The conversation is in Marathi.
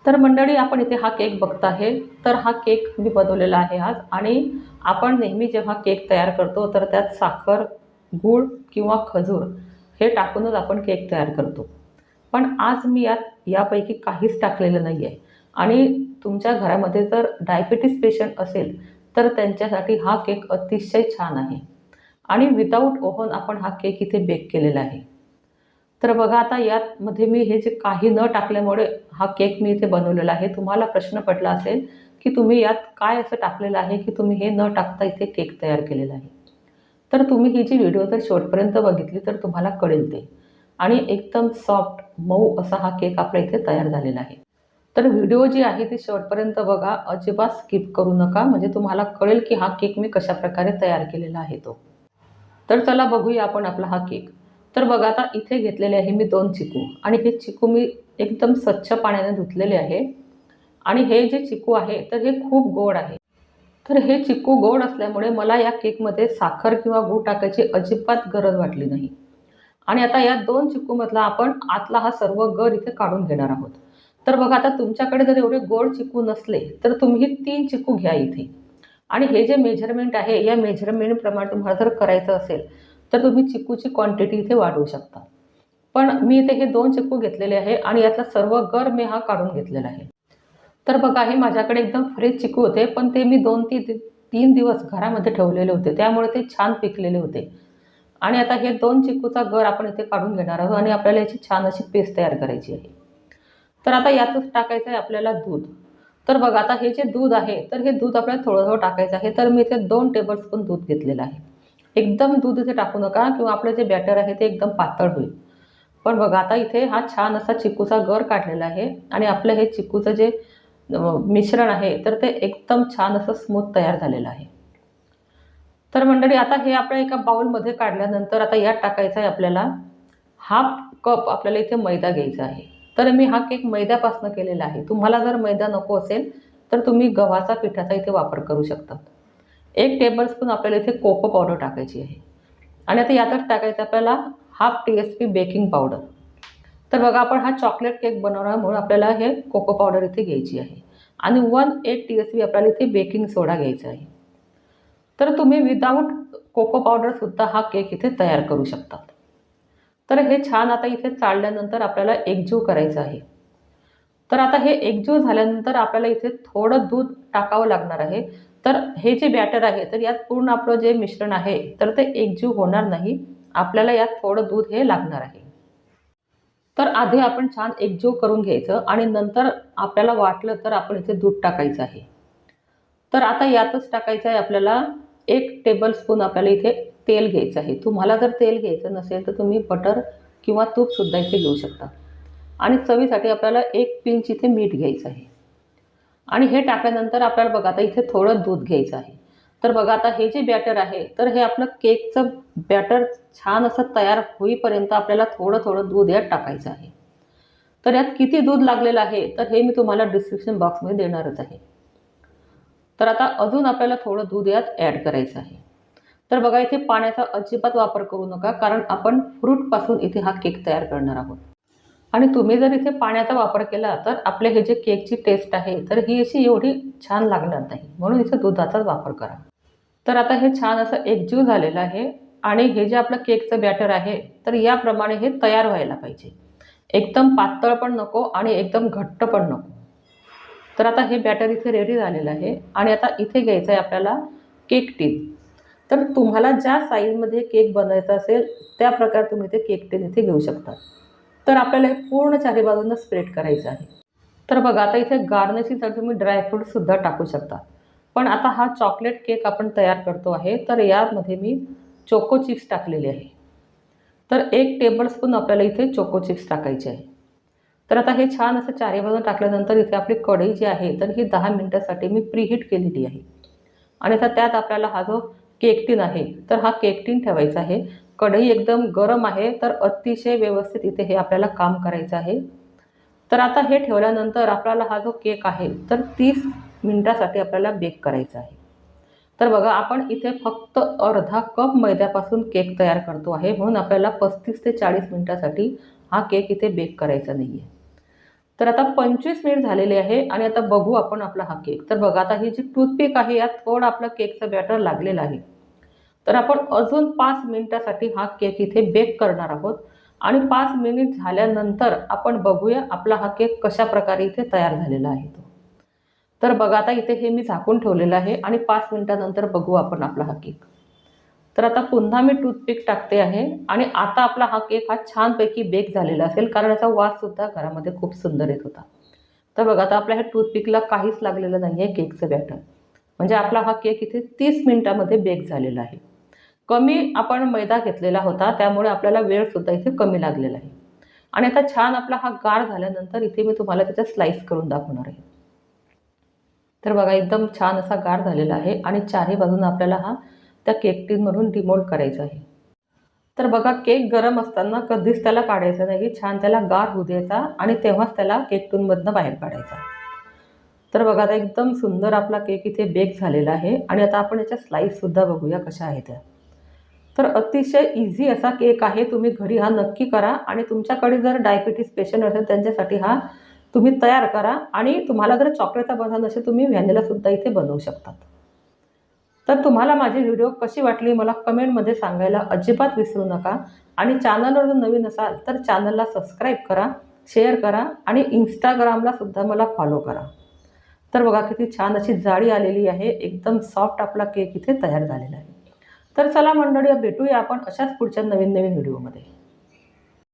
तर मंडळी, आपण इथे हा केक बघत आहे. तर हा केक मी बनवलेला आहे आज. आणि आपण नेहमी जेव्हा केक तयार करतो तर त्यात साखर, गूळ किंवा खजूर हे टाकूनच आपण केक तयार करतो. पण आज मी यात यापैकी काहीच टाकलेलं नाही आहे. आणि तुमच्या घरामध्ये जर डायबिटीस पेशंट असेल तर त्यांच्यासाठी हा केक अतिशय छान आहे. आणि विदाऊट ओव्हन आपण हा केक इथे बेक केलेला आहे. तर बघा, आता यामध्ये मी हे जे काही न टाकल्यामुळे हा केक मी इथे बनवलेला आहे. तुम्हाला प्रश्न पडला असेल की तुम्ही यात काय असं टाकलेलं आहे की तुम्ही हे न टाकता इथे केक तयार केलेला आहे. तर तुम्ही ही जी व्हिडिओ जर शेवटपर्यंत बघितली तर तुम्हाला कळेल ते. आणि एकदम सॉफ्ट मऊ असा हा केक आपल्या इथे तयार झालेला आहे. तर व्हिडिओ जी आहे ती शेवटपर्यंत बघा, अजिबात स्किप करू नका, म्हणजे तुम्हाला कळेल की हा केक मी कशाप्रकारे तयार केलेला आहे तो. तर चला बघूया आपण आपला हा केक. तर बघा, आता इथे घेतलेले आहे मी 2 चिकू. आणि हे चिकू मी एकदम स्वच्छ पाण्याने धुतलेले आहे. आणि हे जे चिकू आहे तर हे खूप गोड आहे. तर हे चिकू गोड असल्यामुळे मला या केकमध्ये साखर किंवा गूळ टाकायची अजिबात गरज वाटली नाही. आणि आता या 2 चिकूमधला आपण आतला हा सर्व गर इथे काढून घेणार आहोत. तर बघा, आता तुमच्याकडे जर एवढे गोड चिकू नसले तर तुम्ही 3 चिकू घ्या इथे. आणि हे जे मेजरमेंट आहे या मेजरमेंटप्रमाणे तुम्हाला जर करायचं असेल तर तुम्ही चिकूची क्वांटिटी इथे वाढवू शकता. पण मी इथे हे 2 चिकू घेतलेले आहे आणि यातला सर्व गर मी हा काढून घेतलेला आहे. तर बघा, हे माझ्याकडे एकदम फ्रेश चिकू होते, पण ते मी 2-3 दिवस घरामध्ये ठेवलेले होते, त्यामुळे ते छान पिकलेले होते. आणि आता हे 2 चिकूचा गर आपण इथे काढून घेणार आहोत आणि आपल्याला याची छान अशी पेस्ट तयार करायची आहे. तर आता यातच टाकायचं आहे आपल्याला दूध. तर बघा, आता हे जे दूध आहे तर हे दूध आपल्याला थोडं-थोडं टाकायचं आहे. तर मी इथे 2 टेबलस्पून दूध घेतलेलं आहे. एकदम दूध इथे टाकू नका किंवा आपलं जे बॅटर आहे ते एकदम पातळ होईल. पण बघा, आता इथे हा छान असा चिकूचा गर काढलेला आहे आणि आपलं हे चिकूचं जे मिश्रण आहे तर ते एकदम छान असं स्मूथ तयार झालेलं आहे. तर मंडळी, आता हे आपल्या एका बाउलमध्ये काढल्यानंतर आता यात टाकायचं आहे आपल्याला 1/2 कप आपल्याला इथे मैदा घ्यायचा आहे. तर मी हा केक मैद्यापासून केलेला आहे. तुम्हाला जर मैदा नको असेल तर तुम्ही गव्हाचा पिठाचा इथे वापर करू शकता. 1 टेबलस्पून आपल्याला इथे कोको पावडर टाकायची आहे. आणि आता यातच टाकायचं आपल्याला 1/2 टी-स्पून बेकिंग पावडर. तर बघा, आपण हा चॉकलेट केक बनवण्यामुळे आपल्याला हे कोको पावडर इथे घ्यायची आहे. आणि 1/8 टी-स्पून आपल्याला इथे बेकिंग सोडा घ्यायचा आहे. तर तुम्ही विदाऊट कोको पावडरसुद्धा हा केक इथे तयार करू शकता. तर हे छान आता इथे चाळल्यानंतर आपल्याला एकजीव करायचं आहे. तर आता हे एकजीव झाल्यानंतर आपल्याला इथे थोडं दूध टाकावं लागणार आहे. तर हे जे बॅटर आहे तर यात पूर्ण आपलं जे मिश्रण आहे तर ते एकजीव होणार नाही. आपल्याला यात थोडं दूध हे लागणार आहे. तर आधी आपण छान एकजीव करून घ्यायचं आणि नंतर आपल्याला वाटलं तर आपण इथे दूध टाकायचं आहे. तर आता यातच टाकायचं आहे आपल्याला 1 टेबलस्पून आपल्याला इथे तेल घ्यायचं आहे. तुम्हाला जर तेल घ्यायचं नसेल तर तुम्ही बटर किंवा तूपसुद्धा इथे घेऊ शकता. आणि चवीसाठी आपल्याला 1 पिंच इथे मीठ घ्यायचं आहे. आणि हे टाकल्यानंतर आपल्याला बघा, आता इथे थोडं दूध घ्यायचं आहे. तर बघा, आता हे जे बॅटर आहे तर हे आपलं केकचं बॅटर छान असं तयार होईपर्यंत आपल्याला थोडं-थोडं दूध यात टाकायचं आहे. तर यात किती दूध लागलेलं आहे तर हे मी तुम्हाला डिस्क्रिप्शन बॉक्समध्ये देणारच आहे. तर आता अजून आपल्याला थोडं दूध यात ॲड करायचं आहे. तर बघा, इथे पाण्याचा अजिबात वापर करू नका, कारण आपण फ्रूटपासून इथे हा केक तयार करणार आहोत. आणि तुम्ही जर इथे पाण्याचा वापर केला तर आपले हे जे केकची टेस्ट आहे तर ही अशी एवढी छान लागणार नाही. म्हणून इथे दुधाचाच वापर करा. तर आता हे छान असं एकजीव झालेलं आहे. आणि हे जे आपलं केकचं बॅटर आहे तर याप्रमाणे हे तयार व्हायला पाहिजे. एकदम पातळ पण नको आणि एकदम घट्ट पण नको. तर आता हे बॅटर इथे रेडी झालेलं आहे. आणि आता इथे घ्यायचं आहे आपल्याला केक टिन. तर तुम्हाला ज्या साईजमध्ये केक बनवायचा असेल त्या प्रकारे तुम्ही ते केक टिन इथे घेऊ शकता. तर आपल्याला हे पूर्ण चारी बाजूंना स्प्रेड करायचं आहे. तर बघा, आता इथे गार्निशिंगसाठी तुम्ही ड्रायफ्रूटसुद्धा टाकू शकता. पण आता हा चॉकलेट केक आपण तयार करतो आहे तर यामध्ये मी चोको चिप्स टाकलेले आहे. तर 1 टेबलस्पून आपल्याला इथे चोको चिप्स टाकायचे आहे. तर आता हे छान असं चारी बाजून टाकल्यानंतर इथे आपली कढई जी आहे तर ही 10 मिनिटासाठी मी प्रीहीट केलेली आहे. आणि आता त्यात आपल्याला हा जो केक टिन आहे तर हा केक टिन ठेवायचा आहे. कढई एकदम गरम आहे तर अतिशय व्यवस्थित इथे हे आपल्याला काम करायचं आहे. तर आता हे ठेवल्यानंतर आपल्याला हा जो केक आहे तर 30 मिनिटासाठी आपल्याला बेक करायचा आहे. तर बघा, आपण इथे फक्त अर्धा कप मैद्यापासून केक तयार करतो आहे, म्हणून आपल्याला 35 ते 40 मिनिटासाठी हा केक इथे बेक करायचा नाही आहे. तर आता 25 मिनिट झालेले आहे आणि आता बघू आपण आपला हा केक. तर बघा आता ही जी टूथपिक आहे यात थोडं आपलं केकचं बॅटर लागलेलं आहे. तर आपण अजून 5 मिनिटासाठी हा केक इथे बेक करणार आहोत आणि 5 मिनिट झाल्यानंतर आपण बघूया आपला हा केक कशा प्रकारे इथे तयार झालेला आहे तो. तर बघा आता इथे हे मी झाकून ठेवलेलं आहे आणि 5 मिनिटानंतर बघू आपण आपला हा केक. तर आता पुन्हा मी टूथपिक टाकते आहे आणि आता आपला हा केक हा छानपैकी बेक झालेला असेल, कारण याचा वाससुद्धा घरामध्ये खूप सुंदर येत होता. तर बघा आता आपल्या ह्या टूथपिकला काहीच लागलेलं नाही आहे केकचं बॅटर. म्हणजे आपला हा केक इथे 30 मिनिटामध्ये बेक झालेला आहे. कमी आपण मैदा घेतलेला होता, त्यामुळे आपल्याला वेळसुद्धा इथे कमी लागलेला आहे. आणि आता छान आपला हा गार झाल्यानंतर इथे मी तुम्हाला त्याच्या स्लाइस करून दाखवणार आहे. तर बघा एकदम छान असा गार झालेला आहे आणि चारही बाजूने आपल्याला हा त्या केक टिनमधून डिमोल्ड करायचा आहे. तर बघा केक गरम असताना कधीच त्याला काढायचं नाही, छान त्याला गार होऊ द्यायचा आणि तेव्हाच त्याला केक टिनमधनं बाहेर काढायचा. तर बघा आता एकदम सुंदर आपला केक इथे बेक झालेला आहे आणि आता आपण याच्या स्लाइससुद्धा बघूया कशा आहेत त्या. तर अतिशय इझी असा केक आहे, तुम्ही घरी हा नक्की करा आणि तुमच्याकडे जर डायबिटीज पेशंट असेल त्यांच्यासाठी हा तुम्ही तयार करा आणि तुम्हाला जर चॉकलेटचा बनवता नसेल तुम्ही व्हॅनिलासुद्धा इथे बनवू शकतात. तर तुम्हाला माझी व्हिडिओ कशी वाटली मला कमेंटमध्ये सांगायला अजिबात विसरू नका आणि चॅनलवर जर नवीन असाल तर चॅनलला सबस्क्राईब करा, शेअर करा आणि इंस्टाग्रामला सुद्धा मला फॉलो करा. तर बघा किती छान अशी जाळी आलेली आहे, एकदम सॉफ्ट आपला केक इथे तयार झालेला आहे. तर चला मंडळी, भेटूया आपण अशाच पुढच्या नवीन नवीन व्हिडिओमध्ये.